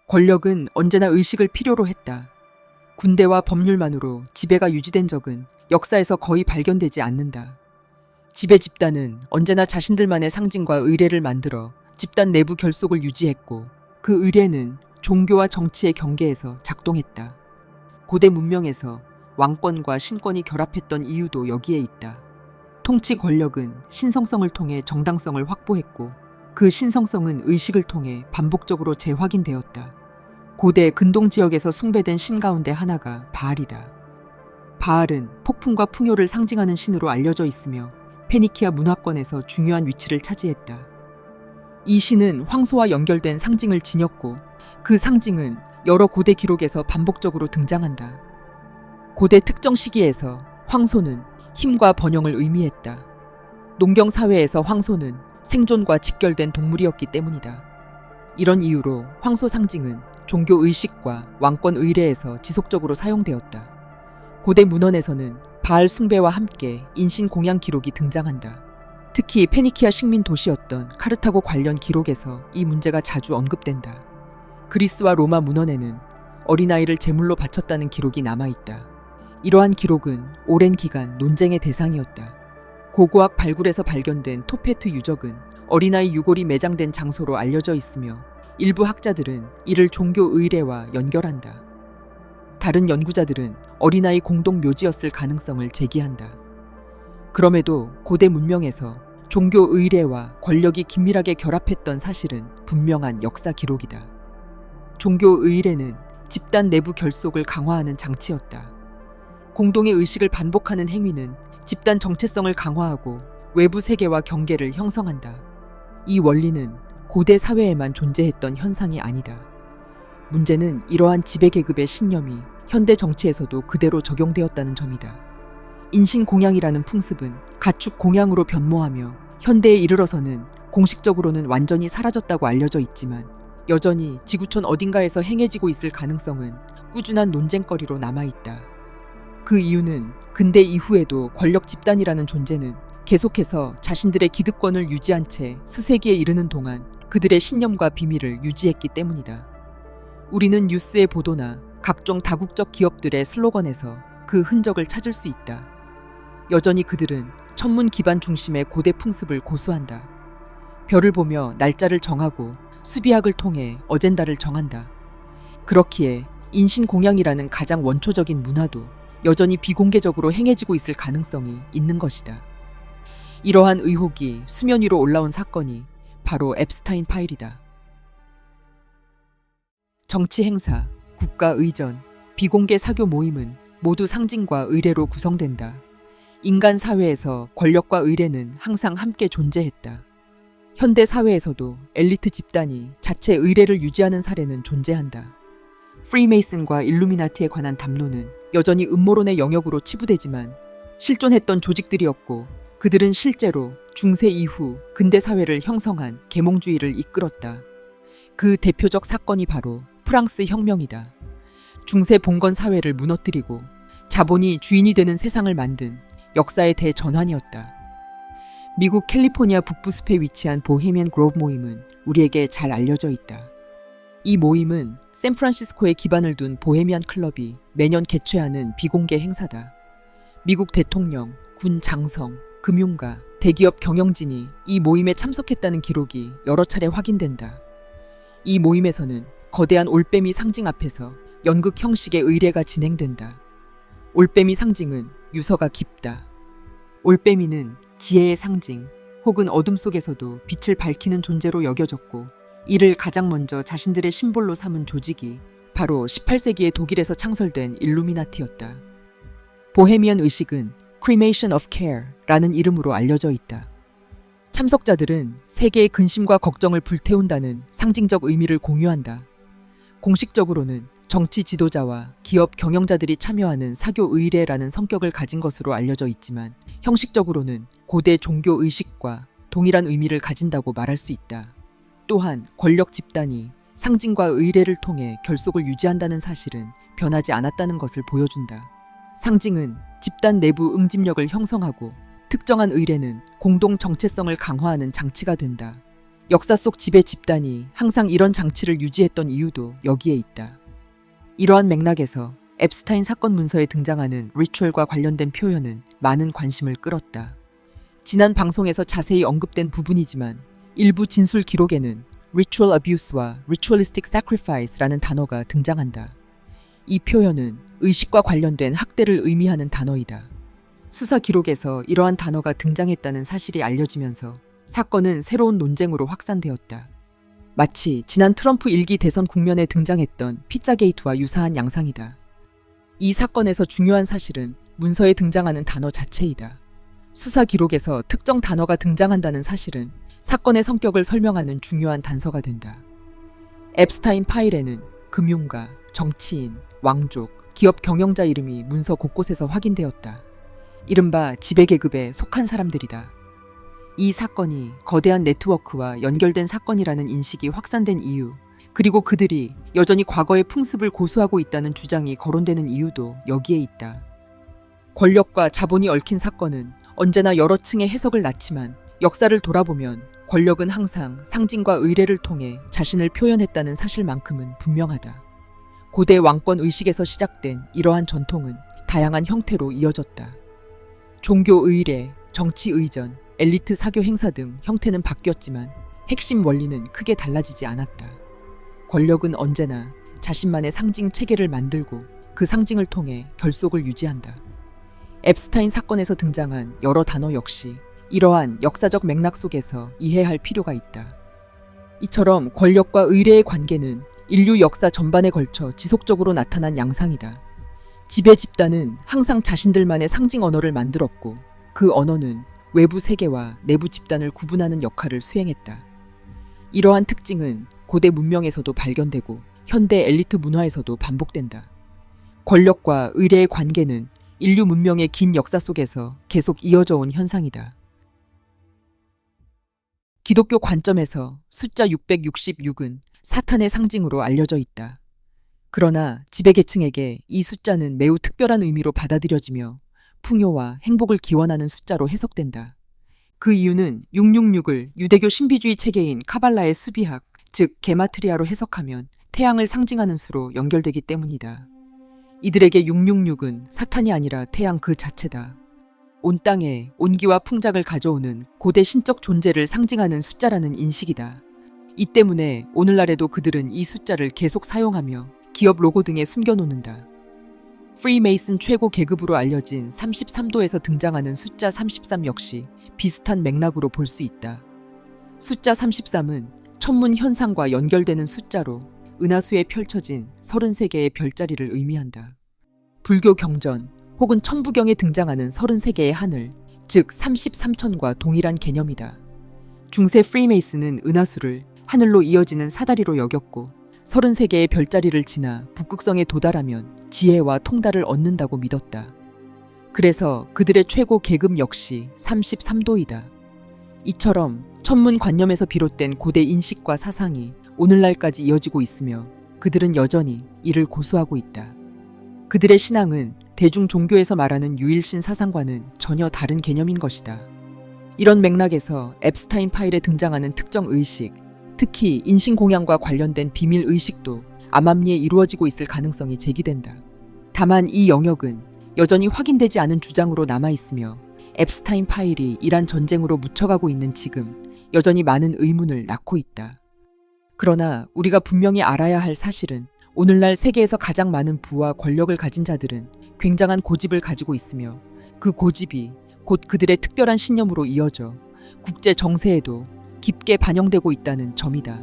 권력은 언제나 의식을 필요로 했다. 군대와 법률만으로 지배가 유지된 적은 역사에서 거의 발견되지 않는다. 지배 집단은 언제나 자신들만의 상징과 의례를 만들어 집단 내부 결속을 유지했고, 그 의례는 종교와 정치의 경계에서 작동했다. 고대 문명에서 왕권과 신권이 결합했던 이유도 여기에 있다. 통치 권력은 신성성을 통해 정당성을 확보했고, 그 신성성은 의식을 통해 반복적으로 재확인되었다. 고대 근동 지역에서 숭배된 신 가운데 하나가 바알이다. 바알은 폭풍과 풍요를 상징하는 신으로 알려져 있으며 페니키아 문화권에서 중요한 위치를 차지했다. 이 신은 황소와 연결된 상징을 지녔고, 그 상징은 여러 고대 기록에서 반복적으로 등장한다. 고대 특정 시기에서 황소는 힘과 번영을 의미했다. 농경 사회에서 황소는 생존과 직결된 동물이었기 때문이다. 이런 이유로 황소 상징은 종교 의식과 왕권 의례에서 지속적으로 사용되었다. 고대 문헌에서는 바알 숭배와 함께 인신 공양 기록이 등장한다. 특히 페니키아 식민 도시였던 카르타고 관련 기록에서 이 문제가 자주 언급된다. 그리스와 로마 문헌에는 어린아이를 제물로 바쳤다는 기록이 남아있다. 이러한 기록은 오랜 기간 논쟁의 대상이었다. 고고학 발굴에서 발견된 토페트 유적은 어린아이 유골이 매장된 장소로 알려져 있으며, 일부 학자들은 이를 종교 의례와 연결한다. 다른 연구자들은 어린아이 공동 묘지였을 가능성을 제기한다. 그럼에도 고대 문명에서 종교 의례와 권력이 긴밀하게 결합했던 사실은 분명한 역사 기록이다. 종교 의례는 집단 내부 결속을 강화하는 장치였다. 공동의 의식을 반복하는 행위는 집단 정체성을 강화하고 외부 세계와 경계를 형성한다. 이 원리는 고대 사회에만 존재했던 현상이 아니다. 문제는 이러한 지배계급의 신념이 현대 정치에서도 그대로 적용되었다는 점이다. 인신공양이라는 풍습은 가축 공양으로 변모하며 현대에 이르러서는 공식적으로는 완전히 사라졌다고 알려져 있지만, 여전히 지구촌 어딘가에서 행해지고 있을 가능성은 꾸준한 논쟁거리로 남아있다. 그 이유는 근대 이후에도 권력 집단이라는 존재는 계속해서 자신들의 기득권을 유지한 채 수세기에 이르는 동안 그들의 신념과 비밀을 유지했기 때문이다. 우리는 뉴스의 보도나 각종 다국적 기업들의 슬로건에서 그 흔적을 찾을 수 있다. 여전히 그들은 천문 기반 중심의 고대 풍습을 고수한다. 별을 보며 날짜를 정하고 수비학을 통해 어젠다를 정한다. 그렇기에 인신공양이라는 가장 원초적인 문화도 여전히 비공개적으로 행해지고 있을 가능성이 있는 것이다. 이러한 의혹이 수면 위로 올라온 사건이 바로 앱스타인 파일이다. 정치 행사, 국가 의전, 비공개 사교 모임은 모두 상징과 의례로 구성된다. 인간 사회에서 권력과 의례는 항상 함께 존재했다. 현대 사회에서도 엘리트 집단이 자체 의례를 유지하는 사례는 존재한다. 프리메이슨과 일루미나티에 관한 담론은 여전히 음모론의 영역으로 치부되지만, 실존했던 조직들이었고 그들은 실제로 중세 이후 근대 사회를 형성한 계몽주의를 이끌었다. 그 대표적 사건이 바로 프랑스 혁명이다. 중세 봉건 사회를 무너뜨리고 자본이 주인이 되는 세상을 만든 역사의 대전환이었다. 미국 캘리포니아 북부숲에 위치한 보헤미안 그로브 모임은 우리에게 잘 알려져 있다. 이 모임은 샌프란시스코에 기반을 둔 보헤미안 클럽이 매년 개최하는 비공개 행사다. 미국 대통령, 군 장성, 금융가, 대기업 경영진이 이 모임에 참석했다는 기록이 여러 차례 확인된다. 이 모임에서는 거대한 올빼미 상징 앞에서 연극 형식의 의례가 진행된다. 올빼미 상징은 유서가 깊다. 올빼미는 지혜의 상징 혹은 어둠 속에서도 빛을 밝히는 존재로 여겨졌고, 이를 가장 먼저 자신들의 심볼로 삼은 조직이 바로 18세기의 독일에서 창설된 일루미나티였다. 보헤미안 의식은 Cremation of Care라는 이름으로 알려져 있다. 참석자들은 세계의 근심과 걱정을 불태운다는 상징적 의미를 공유한다. 공식적으로는 정치 지도자와 기업 경영자들이 참여하는 사교 의례라는 성격을 가진 것으로 알려져 있지만, 형식적으로는 고대 종교 의식과 동일한 의미를 가진다고 말할 수 있다. 또한 권력 집단이 상징과 의례를 통해 결속을 유지한다는 사실은 변하지 않았다는 것을 보여준다. 상징은 집단 내부 응집력을 형성하고, 특정한 의례는 공동 정체성을 강화하는 장치가 된다. 역사 속 지배 집단이 항상 이런 장치를 유지했던 이유도 여기에 있다. 이러한 맥락에서 앱스타인 사건 문서에 등장하는 리추얼과 관련된 표현은 많은 관심을 끌었다. 지난 방송에서 자세히 언급된 부분이지만 일부 진술 기록에는 Ritual Abuse와 Ritualistic Sacrifice라는 단어가 등장한다. 이 표현은 의식과 관련된 학대를 의미하는 단어이다. 수사 기록에서 이러한 단어가 등장했다는 사실이 알려지면서 사건은 새로운 논쟁으로 확산되었다. 마치 지난 트럼프 1기 대선 국면에 등장했던 피자게이트와 유사한 양상이다. 이 사건에서 중요한 사실은 문서에 등장하는 단어 자체이다. 수사 기록에서 특정 단어가 등장한다는 사실은 사건의 성격을 설명하는 중요한 단서가 된다. 앱스타인 파일에는 금융가, 정치인, 왕족, 기업 경영자 이름이 문서 곳곳에서 확인되었다. 이른바 지배계급에 속한 사람들이다. 이 사건이 거대한 네트워크와 연결된 사건이라는 인식이 확산된 이유, 그리고 그들이 여전히 과거의 풍습을 고수하고 있다는 주장이 거론되는 이유도 여기에 있다. 권력과 자본이 얽힌 사건은 언제나 여러 층의 해석을 낳지만 역사를 돌아보면 권력은 항상 상징과 의례를 통해 자신을 표현했다는 사실만큼은 분명하다. 고대 왕권 의식에서 시작된 이러한 전통은 다양한 형태로 이어졌다. 종교 의례, 정치 의전, 엘리트 사교 행사 등 형태는 바뀌었지만 핵심 원리는 크게 달라지지 않았다. 권력은 언제나 자신만의 상징 체계를 만들고 그 상징을 통해 결속을 유지한다. 앱스타인 사건에서 등장한 여러 단어 역시 이러한 역사적 맥락 속에서 이해할 필요가 있다. 이처럼 권력과 의례의 관계는 인류 역사 전반에 걸쳐 지속적으로 나타난 양상이다. 지배 집단은 항상 자신들만의 상징 언어를 만들었고 그 언어는 외부 세계와 내부 집단을 구분하는 역할을 수행했다. 이러한 특징은 고대 문명에서도 발견되고 현대 엘리트 문화에서도 반복된다. 권력과 의례의 관계는 인류 문명의 긴 역사 속에서 계속 이어져 온 현상이다. 기독교 관점에서 숫자 666은 사탄의 상징으로 알려져 있다. 그러나 지배계층에게 이 숫자는 매우 특별한 의미로 받아들여지며 풍요와 행복을 기원하는 숫자로 해석된다. 그 이유는 666을 유대교 신비주의 체계인 카발라의 수비학, 즉 게마트리아로 해석하면 태양을 상징하는 수로 연결되기 때문이다. 이들에게 666은 사탄이 아니라 태양 그 자체다. 온 땅에 온기와 풍작을 가져오는 고대 신적 존재를 상징하는 숫자라는 인식이다. 이 때문에 오늘날에도 그들은 이 숫자를 계속 사용하며 기업 로고 등에 숨겨놓는다. 프리메이슨 최고 계급으로 알려진 33도에서 등장하는 숫자 33 역시 비슷한 맥락으로 볼 수 있다. 숫자 33은 천문 현상과 연결되는 숫자로 은하수에 펼쳐진 33개의 별자리를 의미한다. 불교 경전 혹은 천부경에 등장하는 33개의 하늘, 즉 33천과 동일한 개념이다. 중세 프리메이슨은 은하수를 하늘로 이어지는 사다리로 여겼고 33개의 별자리를 지나 북극성에 도달하면 지혜와 통달을 얻는다고 믿었다. 그래서 그들의 최고 계급 역시 33도이다. 이처럼 천문관념에서 비롯된 고대 인식과 사상이 오늘날까지 이어지고 있으며 그들은 여전히 이를 고수하고 있다. 그들의 신앙은 대중 종교에서 말하는 유일신 사상과는 전혀 다른 개념인 것이다. 이런 맥락에서 앱스타인 파일에 등장하는 특정 의식, 특히 인신공양과 관련된 비밀 의식도 암암리에 이루어지고 있을 가능성이 제기된다. 다만 이 영역은 여전히 확인되지 않은 주장으로 남아있으며 앱스타인 파일이 이란 전쟁으로 묻혀가고 있는 지금 여전히 많은 의문을 낳고 있다. 그러나 우리가 분명히 알아야 할 사실은 오늘날 세계에서 가장 많은 부와 권력을 가진 자들은 굉장한 고집을 가지고 있으며 그 고집이 곧 그들의 특별한 신념으로 이어져 국제 정세에도 깊게 반영되고 있다는 점이다.